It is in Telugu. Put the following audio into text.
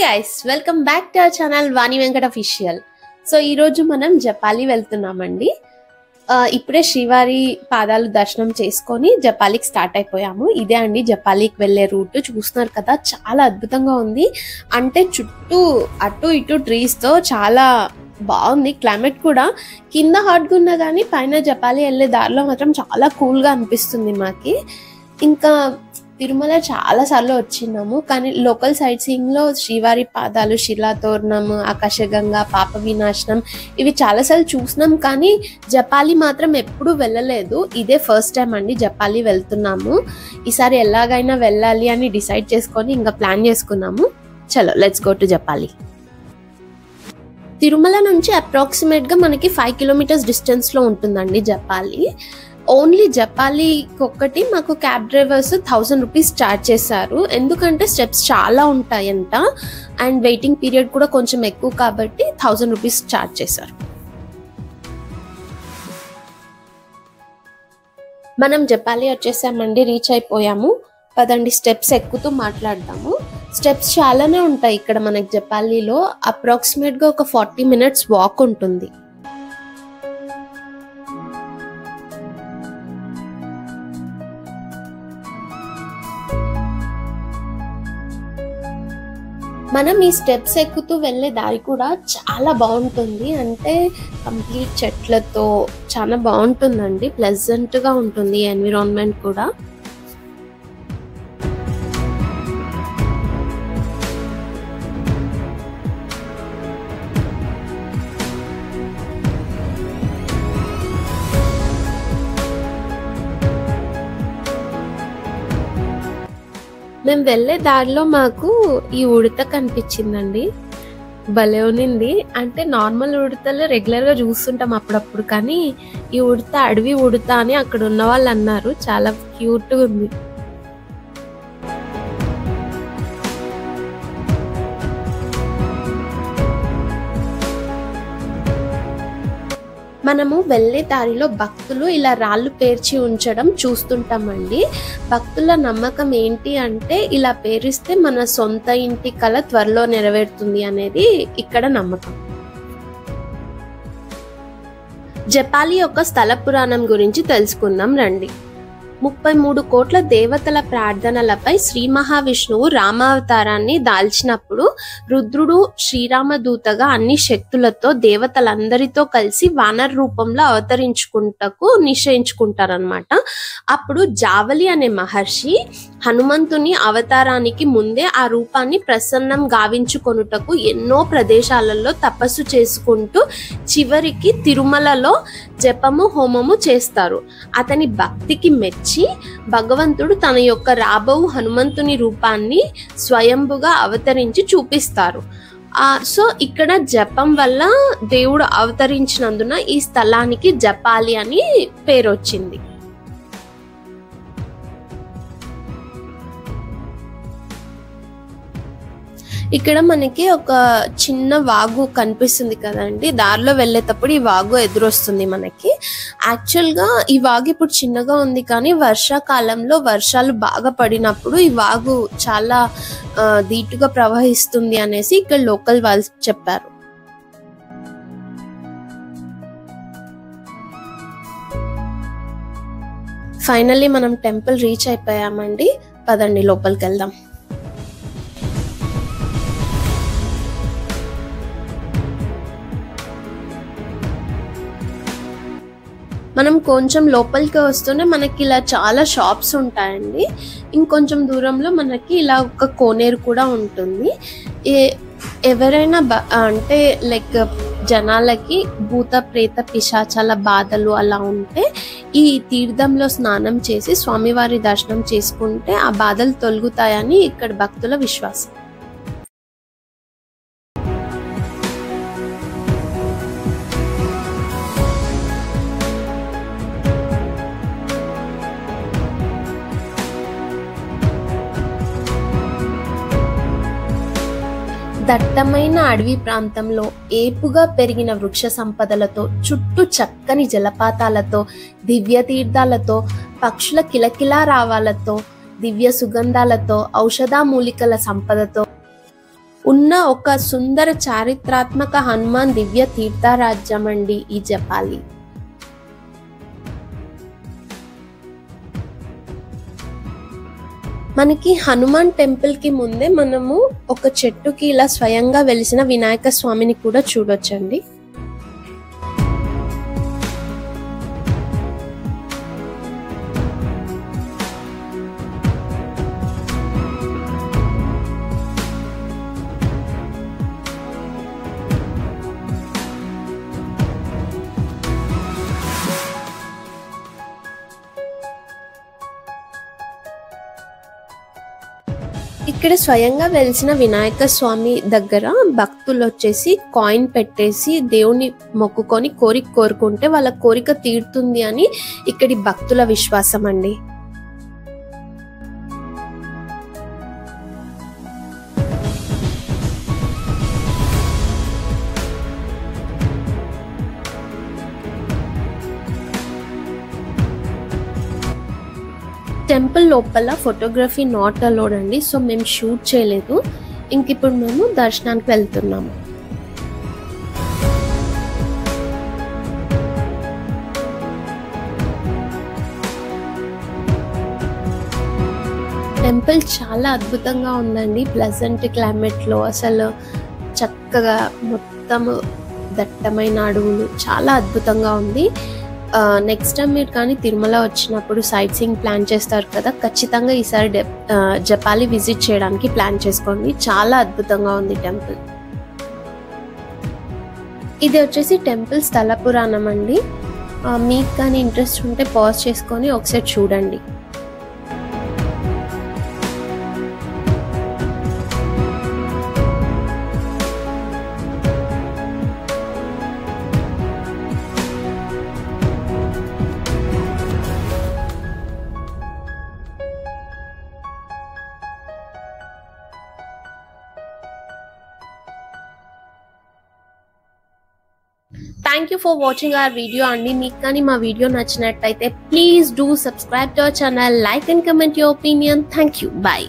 Guys, welcome back to our channel Vani Venkata official. So ఈరోజు మనం జపాలి వెళ్తున్నామండి. ఇప్పుడే శ్రీవారి పాదాలు దర్శనం చేసుకొని జపాలికి స్టార్ట్ అయిపోయాము. ఇదే అండి జపాలికి వెళ్ళే రూట్. చూస్తున్నారు కదా, చాలా అద్భుతంగా ఉంది. అంటే చుట్టూ అటు ఇటు ట్రీస్తో చాలా బాగుంది. క్లైమేట్ కూడా కింద హాట్గా ఉన్నా కానీ పైన జపాలి వెళ్ళే దారిలో మాత్రం చాలా కూల్గా అనిపిస్తుంది మాకి. ఇంకా తిరుమల చాలా సార్లు వచ్చినాము, కానీ లోకల్ సైట్ సీయింగ్ లో శ్రీవారి పాదాలు, శిలాతోరణం, ఆకాశగంగా, పాప వినాశనం ఇవి చాలాసార్లు చూసినాం, కానీ జపాలి మాత్రం ఎప్పుడూ వెళ్ళలేదు. ఇదే ఫస్ట్ టైం అండి జపాలి వెళ్తున్నాము. ఈసారి ఎలాగైనా వెళ్ళాలి అని డిసైడ్ చేసుకొని ఇంకా ప్లాన్ చేసుకున్నాము. చలో let's go to Japali. Tirumala నుంచి అప్రాక్సిమేట్ గా మనకి 5 కిలోమీటర్స్ డిస్టెన్స్ లో ఉంటుందండి జపాలి. ఓన్లీ జపాలికి ఒక్కటి మాకు క్యాబ్ డ్రైవర్స్ 1000 రూపీస్ ఛార్జ్ చేశారు. ఎందుకంటే స్టెప్స్ చాలా ఉంటాయంట అండ్ వెయిటింగ్ పీరియడ్ కూడా కొంచెం ఎక్కువ కాబట్టి 1000 రూపీస్ ఛార్జ్ చేశారు. మనం జపాలి వచ్చేసామండి, రీచ్ అయిపోయాము. పదండి స్టెప్స్ ఎక్కుతూ మాట్లాడదాము. స్టెప్స్ చాలానే ఉంటాయి ఇక్కడ మనకి జపాలిలో. అప్రాక్సిమేట్ గా ఒక 40 మినిట్స్ వాక్ ఉంటుంది. మనం ఈ స్టెప్స్ ఎక్కుతూ వెళ్ళే దారి కూడా చాలా బాగుంటుంది. అంటే కంప్లీట్ చెట్లతో చాలా బాగుంటుందండి, ప్లెజెంట్ గా ఉంటుంది ఎన్విరాన్మెంట్ కూడా. మేము వెళ్ళే దారిలో మాకు ఈ ఉడత కనిపించిందండి, భలే ఉన్నింది. అంటే నార్మల్ ఉడతలు రెగ్యులర్ గా చూస్తుంటాం అప్పుడప్పుడు, కానీ ఈ ఉడత అడవి ఉడత అని అక్కడ ఉన్న వాళ్ళు అన్నారు. చాలా క్యూట్ గా ఉంది. మనము వెళ్ళే దారిలో భక్తులు ఇలా రాళ్ళు పేర్చి ఉంచడం చూస్తుంటామండి. భక్తుల నమ్మకం ఏంటి అంటే ఇలా పేరిస్తే మన సొంత ఇంటి కల త్వరలో నెరవేరుతుంది అనేది ఇక్కడ నమ్మకం. జపాలి యొక్క స్థల పురాణం గురించి తెలుసుకుందాం రండి. 33 కోట్ల దేవతల ప్రార్థనలపై శ్రీ మహావిష్ణువు రామావతారాన్ని దాల్చినప్పుడు రుద్రుడు శ్రీరామదూతగా అన్ని శక్తులతో దేవతలందరితో కలిసి వానర రూపంలో అవతరించుకుంటకు నిశ్చయించుకుంటారనమాట. అప్పుడు జావలి అనే మహర్షి హనుమంతుని అవతారానికి ముందే ఆ రూపాన్ని ప్రసన్నం గావించుకొనుటకు ఎన్నో ప్రదేశాలలో తపస్సు చేసుకుంటూ చివరికి తిరుమలలో జపము హోమము చేస్తారు. అతని భక్తికి మెచ్చి భగవంతుడు తన యొక్క రాబోవు హనుమంతుని రూపాన్ని స్వయంభుగా అవతరించి చూపిస్తారు. సో ఇక్కడ జపం వల్ల దేవుడు అవతరించినందున ఈ స్థలానికి జపాలి అని పేరు వచ్చింది. ఇక్కడ మనకి ఒక చిన్న వాగు కనిపిస్తుంది కదండి, దారిలో వెళ్ళేటప్పుడు ఈ వాగు ఎదురొస్తుంది మనకి. యాక్చువల్గా ఈ వాగు ఇప్పుడు చిన్నగా ఉంది, కానీ వర్షాకాలంలో వర్షాలు బాగా పడినప్పుడు ఈ వాగు చాలా ధీటుగా ప్రవహిస్తుంది అనేసి ఇక్కడ లోకల్ వాళ్ళు చెప్పారు. ఫైనల్లీ మనం టెంపుల్ రీచ్ అయిపోయామండి. పదండి లోపలికి వెళ్దాం. మనం కొంచెం లోపలికి వస్తూనే మనకి ఇలా చాలా షాప్స్ ఉంటాయండి. ఇంకొంచెం దూరంలో మనకి ఇలా ఒక కోనేరు కూడా ఉంటుంది. ఎవరైనా అంటే లైక్ జనాలకి భూత ప్రేత పిశాచాల బాధలు అలా ఉంటే ఈ తీర్థంలో స్నానం చేసి స్వామివారి దర్శనం చేసుకుంటే ఆ బాధలు తొలగుతాయని ఇక్కడ భక్తుల విశ్వాసం. దట్టమైన అడవి ప్రాంతంలో ఏపుగా పెరిగిన వృక్ష సంపదలతో, చుట్టూ చక్కని జలపాతాలతో, దివ్య తీర్థాలతో, పక్షుల కిలకిలా రావాలతో, దివ్య సుగంధాలతో, ఔషధ మూలికల సంపదతో ఉన్న ఒక సుందర చారిత్రాత్మక హనుమాన్ దివ్య తీర్థరాజ్యం అండి ఈ జపాలి. మనకి హనుమాన్ టెంపుల్ కి ముందే మనము ఒక చెట్టుకి ఇలా స్వయంగా వెలిసిన వినాయక స్వామిని కూడా చూడొచ్చండి. ఇక్కడ స్వయంగా వెలిసిన వినాయక స్వామి దగ్గర భక్తులు వచ్చేసి కాయిన్ పెట్టేసి దేవుని మొక్కుకొని కోరిక కోరుకుంటే వాళ్ళ కోరిక తీరుతుంది అని ఇక్కడి భక్తుల విశ్వాసం అండి. టెంపుల్ లోపల ఫోటోగ్రఫీ నాట్ అలౌడ్ అండి, సో మేము షూట్ చేయలేదు. ఇంక ఇప్పుడు మేము దర్శనానికి వెళ్తున్నాము. టెంపుల్ చాలా అద్భుతంగా ఉందండి. ప్లెజెంట్ క్లైమేట్లో అసలు చక్కగా మొత్తం దట్టమైన అడవులు, చాలా అద్భుతంగా ఉంది. నెక్స్ట్ టైం మీరు కానీ తిరుమల వచ్చినప్పుడు సైట్ సీయింగ్ ప్లాన్ చేస్తారు కదా, ఖచ్చితంగా ఈసారి జపాలి విజిట్ చేయడానికి ప్లాన్ చేసుకోండి. చాలా అద్భుతంగా ఉంది టెంపుల్. ఇది వచ్చేసి టెంపుల్ స్థల పురాణం అండి. మీకు కానీ ఇంట్రెస్ట్ ఉంటే పాజ్ చేసుకొని ఒకసారి చూడండి. Thank you for watching our video అండి. మీకు కానీ మా వీడియో నచ్చినట్టయితే please do subscribe to our channel, like and comment your opinion. Thank you. By.